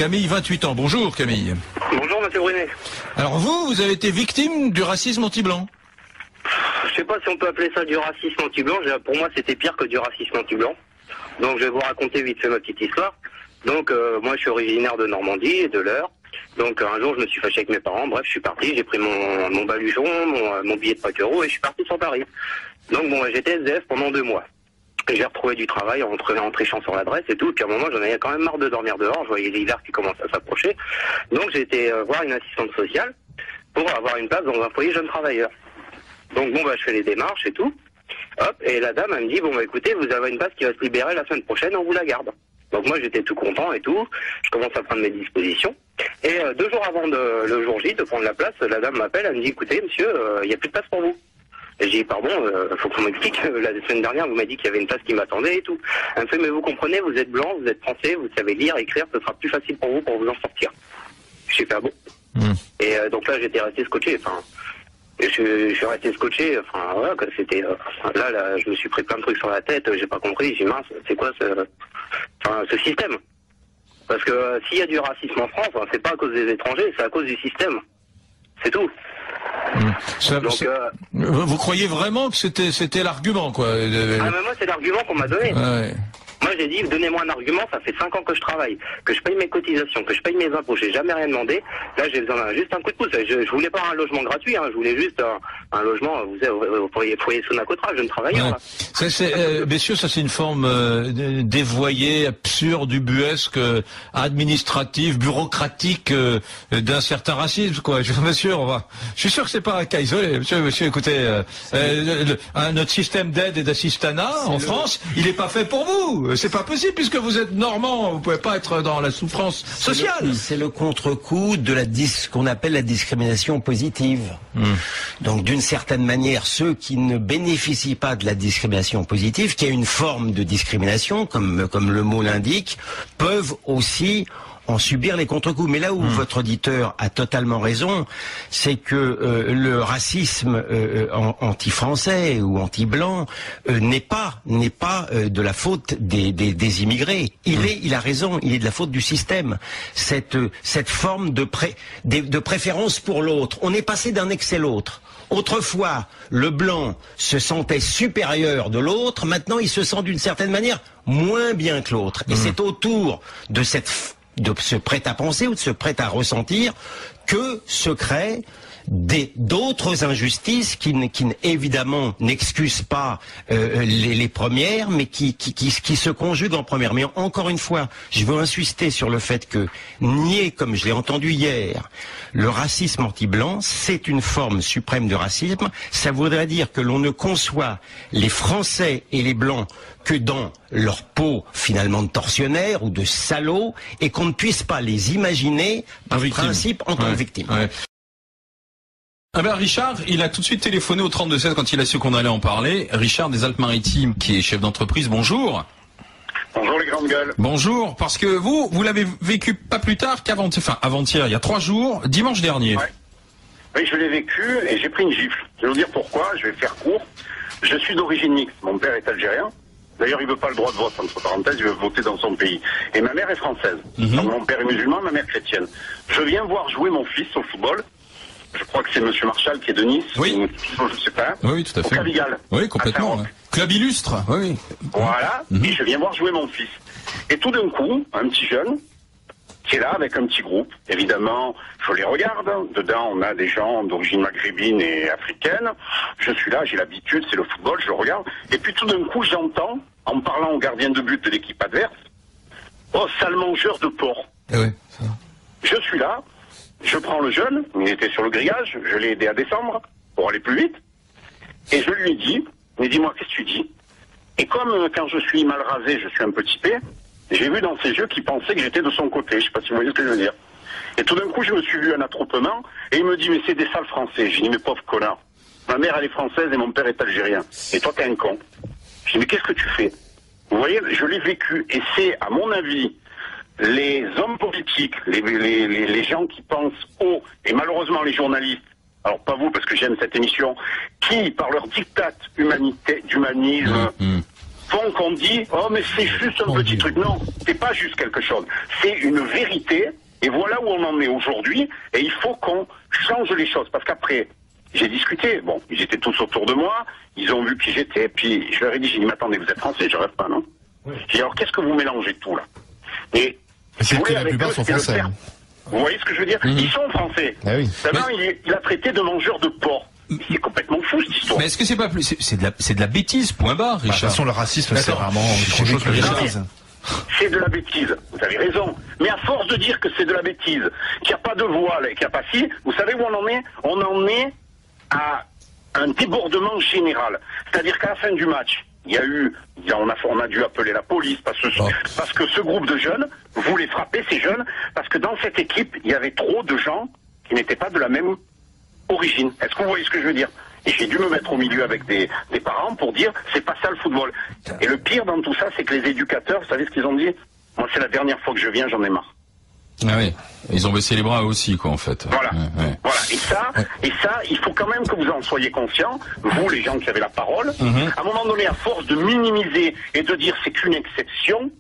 Camille, 28 ans. Bonjour Camille. Bonjour monsieur Brunet. Alors vous avez été victime du racisme anti-blanc? Je sais pas si on peut appeler ça du racisme anti-blanc. Pour moi, c'était pire que du racisme anti-blanc. Donc je vais vous raconter vite fait ma petite histoire. Donc moi, je suis originaire de Normandie et de l'Eure. Donc un jour, je me suis fâché avec mes parents. Bref, je suis parti. J'ai pris mon baluchon, mon billet de 5 € et je suis parti sur Paris. Donc bon, j'étais SDF pendant 2 mois. J'ai retrouvé du travail en trichant sur l'adresse et tout. Puis à un moment, j'en avais quand même marre de dormir dehors. Je voyais l'hiver qui commençait à s'approcher. Donc j'ai été voir une assistante sociale pour avoir une place dans un foyer jeunes travailleurs. Donc bon, je fais les démarches et tout. Hop, et la dame, elle me dit, bon écoutez, vous avez une place qui va se libérer la semaine prochaine, on vous la garde. Donc moi, j'étais tout content et tout. Je commence à prendre mes dispositions. Et 2 jours avant le jour J de prendre la place, la dame m'appelle, elle me dit, écoutez, monsieur, il n'y a plus de place pour vous. Et je dis, pardon, faut qu'on m'explique. La semaine dernière, vous m'avez dit qu'il y avait une place qui m'attendait et tout. Elle me fait, mais vous comprenez, vous êtes blanc, vous êtes français, vous savez lire, écrire, ce sera plus facile pour vous en sortir. Je suis pas bon. Et donc là, j'étais resté scotché. Enfin, je suis resté scotché. Enfin, voilà, c'était. Là, je me suis pris plein de trucs sur la tête. J'ai pas compris. J'ai dit, mince, c'est quoi ce système? Parce que s'il y a du racisme en France, c'est pas à cause des étrangers, c'est à cause du système. C'est tout. Donc, vous croyez vraiment que c'était l'argument, quoi? Ah, mais moi, c'est l'argument qu'on m'a donné. Ouais. Moi, j'ai dit, donnez-moi un argument, ça fait 5 ans que je travaille, que je paye mes cotisations, que je paye mes impôts, j'ai jamais rien demandé. Là, j'ai besoin juste un coup de pouce. Je voulais pas un logement gratuit, je voulais juste un logement, vous foyer Sonacotra, jeune travailleur. Ouais. Messieurs, ça c'est une forme dévoyée, absurde, ubuesque, administrative, bureaucratique d'un certain racisme, quoi. Monsieur, je suis sûr que c'est pas un cas isolé. Monsieur, écoutez, notre système d'aide et d'assistanat en France, il est pas fait pour vous. C'est pas possible puisque vous êtes normand, vous pouvez pas être dans la souffrance sociale. C'est le contre-coup de ce qu'on appelle la discrimination positive. Donc d'une certaine manière, ceux qui ne bénéficient pas de la discrimination positive, qui est une forme de discrimination, comme le mot l'indique, peuvent aussi en subir les contre-coups. Mais là où votre auditeur a totalement raison, c'est que le racisme anti-français ou anti-blanc n'est pas de la faute des immigrés. Il a raison, il est de la faute du système. Cette forme de préférence pour l'autre. On est passé d'un excès à l'autre. Autrefois, le blanc se sentait supérieur de l'autre. Maintenant, il se sent d'une certaine manière moins bien que l'autre. Et c'est autour de ce prêt-à-penser ou de ce prêt-à-ressentir que se créent d'autres injustices qui évidemment n'excusent pas les premières, mais qui se conjuguent en première. Mais encore une fois, je veux insister sur le fait que nier, comme je l'ai entendu hier, le racisme anti-blanc, c'est une forme suprême de racisme. Ça voudrait dire que l'on ne conçoit les Français et les Blancs que dans leur peau finalement de tortionnaire ou de salaud, et qu'on ne puisse pas les imaginer par principe en tant que victimes. Ouais. Ah ben Richard, il a tout de suite téléphoné au 32-16 quand il a su qu'on allait en parler. Richard des Alpes-Maritimes, qui est chef d'entreprise, bonjour. Bonjour les grandes gueules. Bonjour, parce que vous l'avez vécu pas plus tard avant-hier, il y a 3 jours, dimanche dernier. Ouais. Oui, je l'ai vécu et j'ai pris une gifle. Je vais vous dire pourquoi, je vais faire court. Je suis d'origine mixte, mon père est algérien. D'ailleurs, il veut pas le droit de vote, entre parenthèses, il veut voter dans son pays. Et ma mère est française. Donc mon père est musulman, ma mère chrétienne. Je viens voir jouer mon fils au football. Je crois que c'est Monsieur Marchal qui est de Nice. Oui. Je sais pas. Oui, tout à fait. Au Cavigal. Oui, complètement. Ouais. Club illustre. Oui. Voilà. Et je viens voir jouer mon fils. Et tout d'un coup, un petit jeune qui est là avec un petit groupe. Évidemment, je les regarde. Dedans, on a des gens d'origine maghrébine et africaine. Je suis là, j'ai l'habitude, c'est le football, je regarde. Et puis tout d'un coup, j'entends, en parlant au gardien de but de l'équipe adverse, « Oh, sale mangeur de porc !» Oui, ça. Je suis là. Je prends le jeune, il était sur le grillage, je l'ai aidé à descendre pour aller plus vite, et je lui dis, mais dis-moi, qu'est-ce que tu dis? Et comme quand je suis mal rasé, je suis un peu typé, j'ai vu dans ses yeux qu'il pensait que j'étais de son côté, je sais pas si vous voyez ce que je veux dire. Et tout d'un coup, je me suis vu un attroupement, et il me dit, mais c'est des sales français. J'ai dit, mais pauvre connard, ma mère elle est française et mon père est algérien, et toi t'es un con. J'ai dit, mais qu'est-ce que tu fais? Vous voyez, je l'ai vécu, et c'est, à mon avis, les hommes politiques, les gens qui pensent haut, et malheureusement les journalistes, alors pas vous parce que j'aime cette émission, qui par leur diktat d'humanisme, font qu'on dit « Oh, mais c'est juste un petit truc ». Non, c'est pas juste quelque chose. C'est une vérité. Et voilà où on en est aujourd'hui. Et il faut qu'on change les choses. Parce qu'après, j'ai discuté. Bon, ils étaient tous autour de moi. Ils ont vu qui j'étais. Puis je leur ai dit, mais attendez, vous êtes français, je rêve pas, non? J'ai dit, alors qu'est-ce que vous mélangez tout là? Et si vous voulez, la plupart sont français. Vous voyez ce que je veux dire? Ils sont français. Ah oui. Maintenant, il a traité de mangeurs de porc. C'est complètement fou cette histoire. Mais est-ce que c'est pas plus, c'est de la bêtise, point barre, De toute Richard. façon, le racisme, c'est vraiment autre chose que la Richard. bêtise. C'est de la bêtise, vous avez raison. Mais à force de dire que c'est de la bêtise, qu'il n'y a pas de voile et qu'il n'y a pas si, vous savez où on en est? On en est à un débordement général. C'est-à-dire qu'à la fin du match, il y a eu, on a dû appeler la police parce que ce groupe de jeunes voulait frapper ces jeunes parce que dans cette équipe, il y avait trop de gens qui n'étaient pas de la même origine. Est-ce que vous voyez ce que je veux dire? Et j'ai dû me mettre au milieu avec des parents pour dire c'est pas ça le football. Et le pire dans tout ça, c'est que les éducateurs, vous savez ce qu'ils ont dit? Moi, c'est la dernière fois que je viens, j'en ai marre. Ah oui, ils ont baissé les bras eux aussi, quoi, en fait. Voilà. Ouais. Voilà. Et ça, il faut quand même que vous en soyez conscients, vous, les gens qui avez la parole. À un moment donné, à force de minimiser et de dire c'est qu'une exception,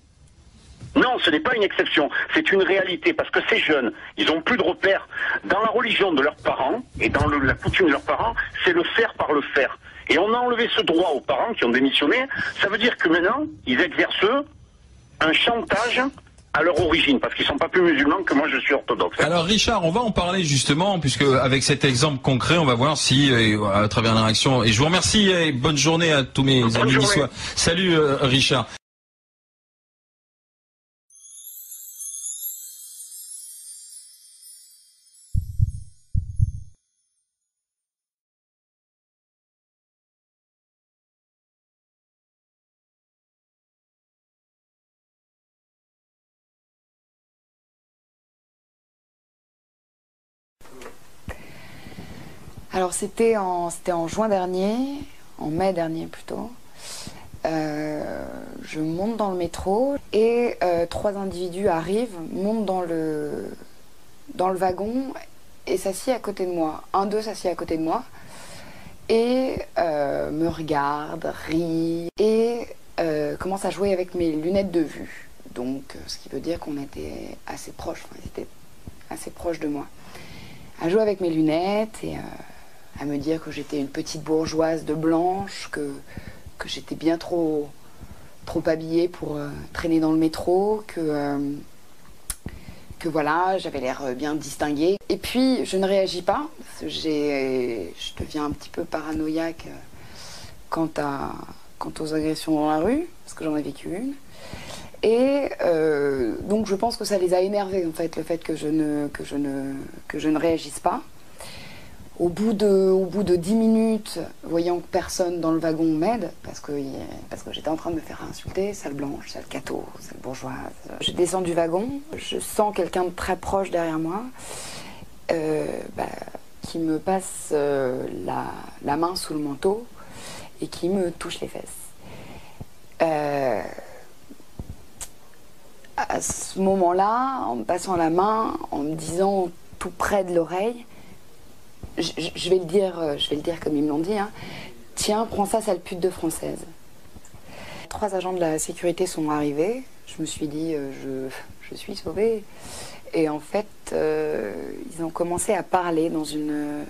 non, ce n'est pas une exception, c'est une réalité, parce que ces jeunes, ils n'ont plus de repères. Dans la religion de leurs parents, et dans la coutume de leurs parents, c'est le faire par le faire. Et on a enlevé ce droit aux parents qui ont démissionné, ça veut dire que maintenant, ils exercent, eux, un chantage à leur origine, parce qu'ils sont pas plus musulmans que moi je suis orthodoxe. Alors Richard, on va en parler justement, puisque avec cet exemple concret, on va voir si, à travers la réaction, et je vous remercie et bonne journée à tous mes amis niçois. Salut Richard. Alors c'était en juin dernier, en mai dernier plutôt. Je monte dans le métro et 3 individus arrivent, montent dans le wagon et s'assied à côté de moi. Un d'eux s'assied à côté de moi et me regarde, rit et commence à jouer avec mes lunettes de vue. Donc ce qui veut dire qu'on était assez proches, ils étaient assez proches de moi. À jouer avec mes lunettes et à me dire que j'étais une petite bourgeoise de blanche, que j'étais bien trop habillée pour traîner dans le métro, que voilà, j'avais l'air bien distinguée. Et puis, je ne réagis pas, parce que je deviens un petit peu paranoïaque quant aux agressions dans la rue, parce que j'en ai vécu une. Et donc, je pense que ça les a énervés, en fait, le fait que je ne réagisse pas. Au bout de 10 minutes, voyant que personne dans le wagon m'aide, parce que j'étais en train de me faire insulter, sale blanche, sale cato, sale bourgeoise. Je descends du wagon, je sens quelqu'un de très proche derrière moi, qui me passe la main sous le manteau et qui me touche les fesses. À ce moment-là, en me passant la main, en me disant tout près de l'oreille, je vais le dire comme ils me l'ont dit, hein. Tiens, prends ça, sale pute de française. 3 agents de la sécurité sont arrivés. Je me suis dit, je suis sauvée. Et en fait, ils ont commencé à parler dans une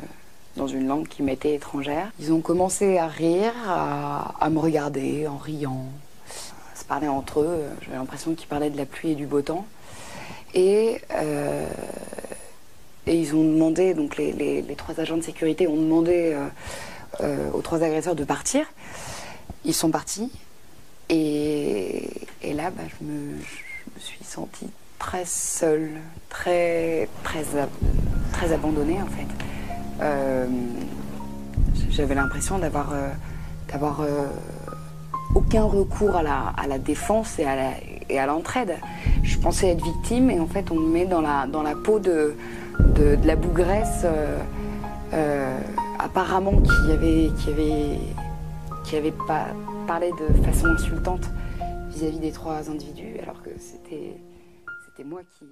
langue qui m'était étrangère. Ils ont commencé à rire, à me regarder en riant, à se parler entre eux. J'avais l'impression qu'ils parlaient de la pluie et du beau temps. Et ils ont demandé, donc les 3 agents de sécurité ont demandé aux 3 agresseurs de partir. Ils sont partis. Et là, je me suis sentie très seule, très abandonnée en fait. J'avais l'impression d'avoir aucun recours à la défense et à l'entraide. Je pensais être victime et en fait on me met dans la peau de la bougresse apparemment qui avait pas parlé de façon insultante vis-à-vis des 3 individus alors que c'était moi qui